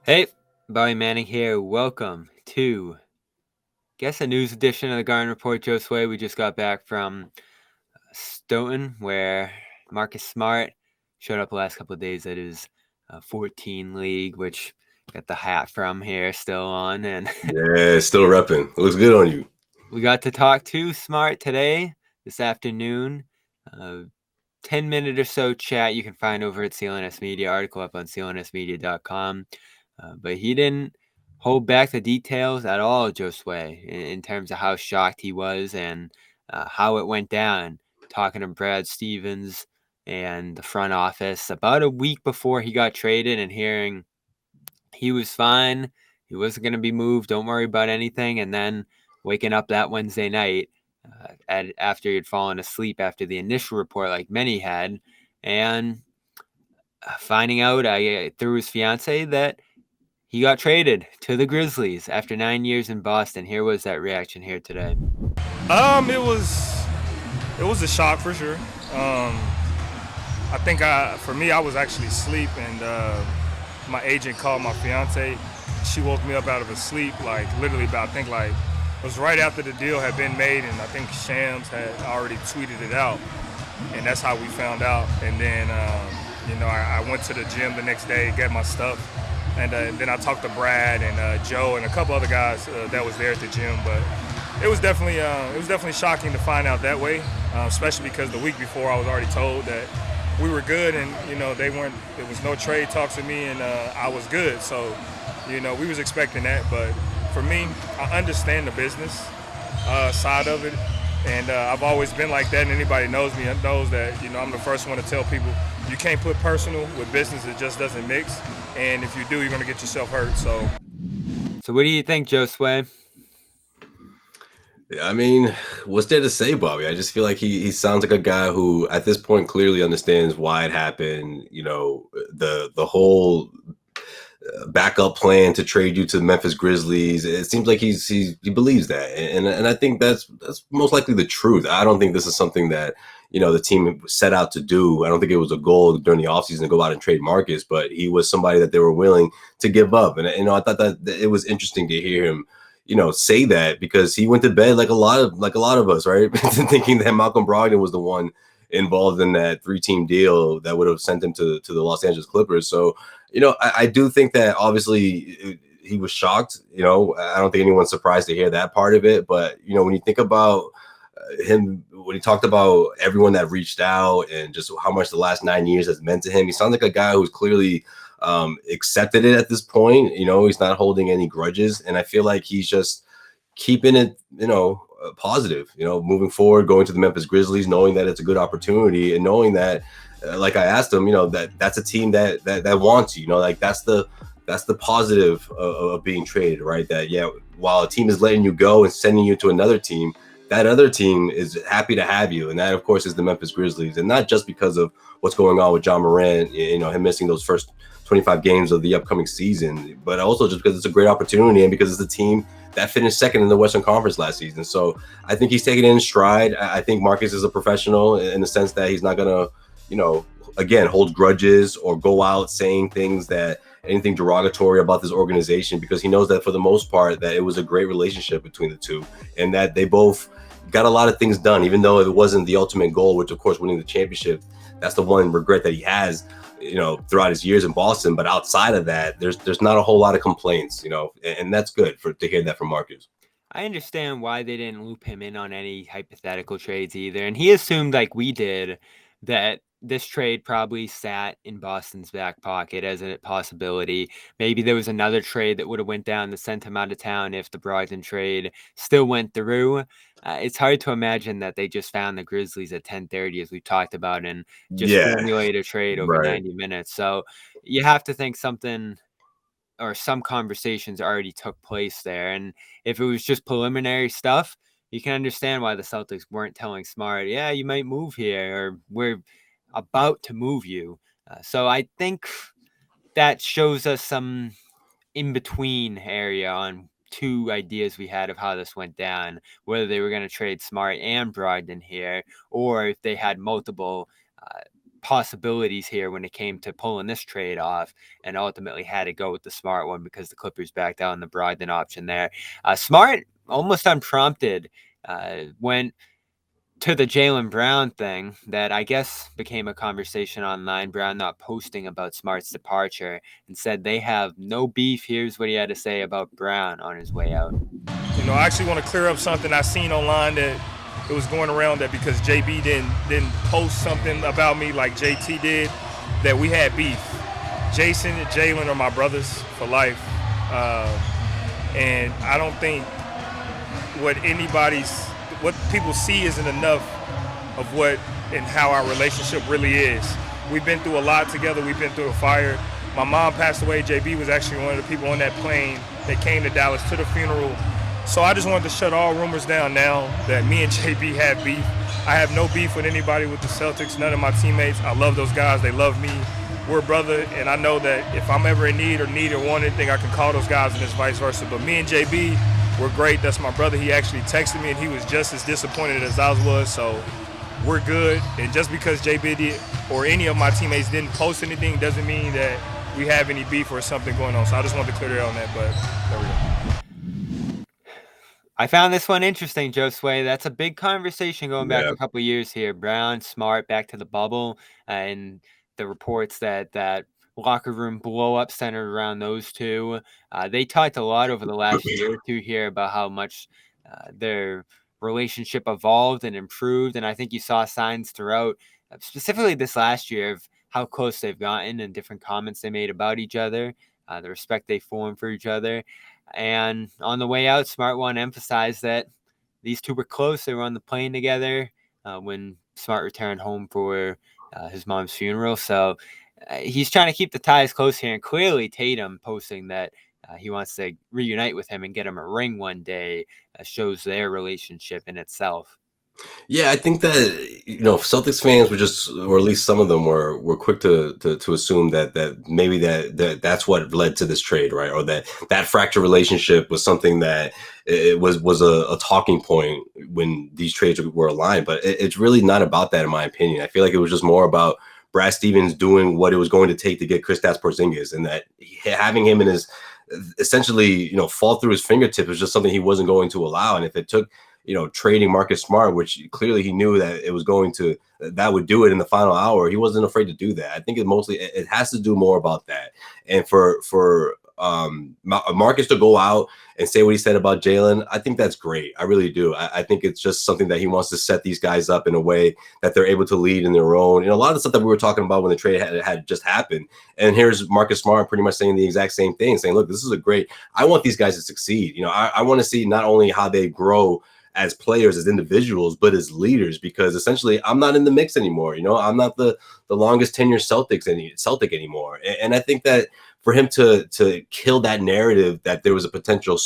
Hey, Bobby Manning here. Welcome to, a news edition of the Garden Report. Josue, we just got back from Stoughton, where Marcus Smart showed up the last couple of days at his 14 league, which got the hat from here still on. And Yeah, still repping. It looks good on you. we got to talk to Smart today, this afternoon. 10-minute or so chat you can find over at CLNS Media, article up on clnsmedia.com. But he didn't hold back the details at all, Josue, in terms of how shocked he was and how it went down. Talking to Brad Stevens and the front office about a week before he got traded and hearing he was fine, he wasn't going to be moved, don't worry about anything. And then waking up that Wednesday night after he had fallen asleep after the initial report, like many had, and finding out through his fiance that he got traded to the Grizzlies after 9 years in Boston. Here was that reaction here today. It was a shock for sure. I think for me, I was actually asleep, and my agent called my fiance. She woke me up out of a sleep, like literally about, I think like it was right after the deal had been made, and I think Shams had already tweeted it out, and that's how we found out. And then I went to the gym the next day, got my stuff, and then I talked to Brad and Joe and a couple other guys that was there at the gym. But it was definitely shocking to find out that way, especially because the week before I was already told that we were good, and they weren't. There was no trade talks with me, and I was good. So we was expecting that. But for me, I understand the business side of it, and I've always been like that. And anybody knows me knows that I'm the first one to tell people you can't put personal with business. It just doesn't mix, and if you do, you're gonna get yourself hurt. So what do you think, Josue? I mean, what's there to say, Bobby? I just feel like he sounds like a guy who, at this point, clearly understands why it happened. The whole backup plan to trade you to the Memphis Grizzlies. It seems like he believes that, and I think that's most likely the truth. I don't think this is something that the team set out to do. I don't think it was a goal during the offseason to go out and trade Marcus, but he was somebody that they were willing to give up. And I thought that it was interesting to hear him say that, because he went to bed like a lot of us, right? Thinking that Malcolm Brogdon was the one involved in that 3-team deal that would have sent him to the Los Angeles Clippers. So, I do think that obviously he was shocked. I don't think anyone's surprised to hear that part of it. But, when you think about him, when he talked about everyone that reached out and just how much the last 9 years has meant to him, he sounds like a guy who's clearly accepted it at this point. He's not holding any grudges. And I feel like he's just keeping it, positive, moving forward, going to the Memphis Grizzlies, knowing that it's a good opportunity, and knowing that, like I asked him, that's a team that wants you, like that's the positive of being traded, right? That, yeah, while a team is letting you go and sending you to another team, that other team is happy to have you. And that, of course, is the Memphis Grizzlies. And not just because of what's going on with John Morant, him missing those first 25 games of the upcoming season, but also just because it's a great opportunity and because it's a team that finished second in the Western Conference last season. So I think he's taking it in stride. I think Marcus is a professional in the sense that he's not going to, again, hold grudges or go out saying things that anything derogatory about this organization, because he knows that for the most part that it was a great relationship between the two, and that they both got a lot of things done, even though it wasn't the ultimate goal, which of course winning the championship. That's the one regret that he has, throughout his years in Boston. But outside of that, there's not a whole lot of complaints, and that's good to hear that from Marcus. I understand why they didn't loop him in on any hypothetical trades either. And he assumed, like we did, that this trade probably sat in Boston's back pocket as a possibility. Maybe there was another trade that would have went down that sent him out of town if the Brogdon trade still went through. It's hard to imagine that they just found the Grizzlies at 10:30, as we've talked about, and just Yeah, formulate a trade over right. 90 minutes. So you have to think something or some conversations already took place there. And if it was just preliminary stuff, you can understand why the Celtics weren't telling Smart, yeah, you might move here, or we're about to move you. So I think that shows us some in between area on two ideas we had of how this went down, whether they were going to trade Smart and Brogdon here, or if they had multiple possibilities here when it came to pulling this trade off, and ultimately had to go with the Smart one because the Clippers backed out on the Brogdon option there. Smart, almost unprompted, went to the Jaylen Brown thing that I guess became a conversation online. Brown not posting about Smart's departure and said they have no beef. Here's what he had to say about Brown on his way out. You know, I actually want to clear up something I seen online that it was going around that because JB didn't post something about me like JT did, that we had beef. Jason and Jaylen are my brothers for life. And I don't think what people see isn't enough of what and how our relationship really is. We've been through a lot together. We've been through a fire. My mom passed away. JB was actually one of the people on that plane that came to Dallas to the funeral. So I just wanted to shut all rumors down now that me and JB have beef. I have no beef with anybody with the Celtics, none of my teammates. I love those guys. They love me. We're brother, and I know that if I'm ever in need or want anything, I can call those guys, and it's vice versa. But me and JB, we're great. That's my brother. He actually texted me, and he was just as disappointed as I was. So we're good. And just because JB or any of my teammates didn't post anything doesn't mean that we have any beef or something going on. So I just wanted to clear it on that. But there we go. I found this one interesting, Josue. That's a big conversation going back a couple of years here. Brown, Smart, back to the bubble, and the reports that locker room blow up centered around those two. They talked a lot over the last year or two here about how much their relationship evolved and improved. And I think you saw signs throughout, specifically this last year, of how close they've gotten and different comments they made about each other, the respect they formed for each other. And on the way out, Smart One emphasized that these two were close. They were on the plane together when Smart returned home for his mom's funeral. So he's trying to keep the ties close here. And clearly Tatum posting that he wants to reunite with him and get him a ring one day shows their relationship in itself. Yeah, I think that, Celtics fans were just, or at least some of them were quick to assume that maybe that's what led to this trade, right? Or that fractured relationship was something that it was a talking point when these trades were aligned. But it's really not about that, in my opinion. I feel like it was just more about Brad Stevens doing what it was going to take to get Kristaps Porzingis, and that having him in his essentially, fall through his fingertips was just something he wasn't going to allow. And if it took trading Marcus Smart, which clearly he knew that it was that would do it in the final hour, he wasn't afraid to do that. I think it has to do more about that. And for Marcus to go out and say what he said about Jaylen, I think that's great. I really do. I think it's just something that he wants to set these guys up in a way that they're able to lead in their own. And a lot of the stuff that we were talking about when the trade had just happened. And here's Marcus Smart pretty much saying the exact same thing, saying, look, this is I want these guys to succeed. I want to see not only how they grow as players, as individuals, but as leaders, because essentially I'm not in the mix anymore. I'm not the longest tenure Celtic anymore. And I think that for him to kill that narrative that there was a potential,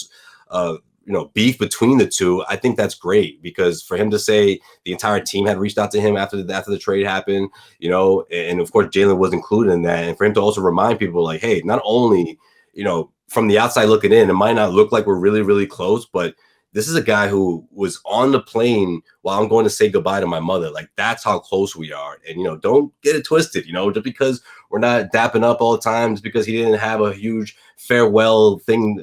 beef between the two, I think that's great, because for him to say the entire team had reached out to him after the trade happened, and of course Jaylen was included in that, and for him to also remind people like, hey, not only, from the outside looking in, it might not look like we're really, really close, but this is a guy who was on the plane while I'm going to say goodbye to my mother. Like, that's how close we are. And, don't get it twisted, just because we're not dapping up all the time, just because he didn't have a huge farewell thing,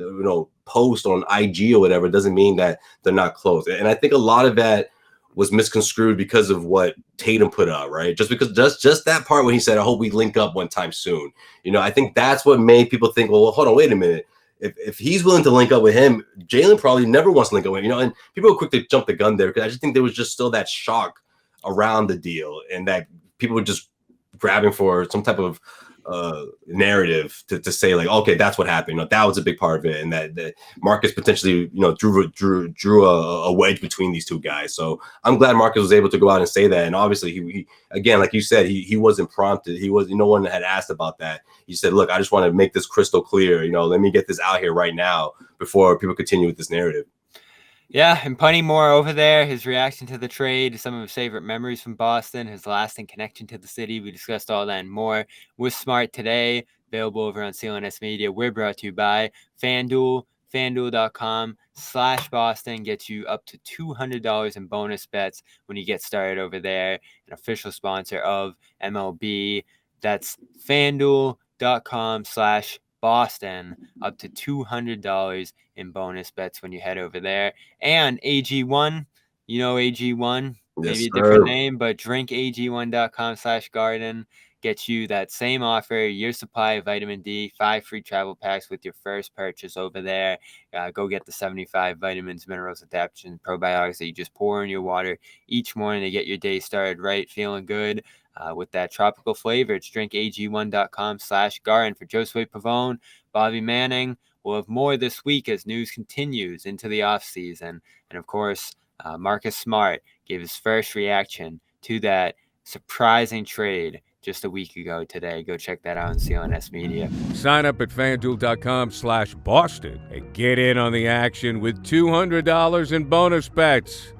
post on IG or whatever, doesn't mean that they're not close. And I think a lot of that was misconstrued because of what Tatum put out, right? Just because just that part when he said, I hope we link up one time soon. I think that's what made people think, well, hold on, wait a minute. If he's willing to link up with him, Jaylen probably never wants to link up with him, and people were quick to jump the gun there, because I just think there was just still that shock around the deal, and that people were just grabbing for some type of narrative to say like, okay, that's what happened. That was a big part of it, and that Marcus potentially, drew a wedge between these two guys. So I'm glad Marcus was able to go out and say that. And obviously, he again, like you said, he wasn't prompted. No one had asked about that. He said, look, I just want to make this crystal clear. Let me get this out here right now before people continue with this narrative. Yeah, and plenty more over there. His reaction to the trade, some of his favorite memories from Boston, his lasting connection to the city. We discussed all that and more with Smart today. Available over on CLNS Media. We're brought to you by FanDuel. FanDuel.com/Boston gets you up to $200 in bonus bets when you get started over there. An official sponsor of MLB. That's FanDuel.com/Boston, up to $200 in bonus bets when you head over there. And AG1, you know AG1, Yes, maybe a sir. different name, but drinkag1.com/garden gets you that same offer, year supply of vitamin D, 5 free travel packs with your first purchase over there. Go get the 75 vitamins, minerals, adaptogens, probiotics that you just pour in your water each morning to get your day started right, feeling good. With that tropical flavor, it's drinkag1.com/garden. For Josue Pavon, Bobby Manning, we'll have more this week as news continues into the offseason. And of course, Marcus Smart gave his first reaction to that surprising trade just a week ago today. Go check that out on CLNS Media. Sign up at FanDuel.com/Boston and get in on the action with $200 in bonus bets.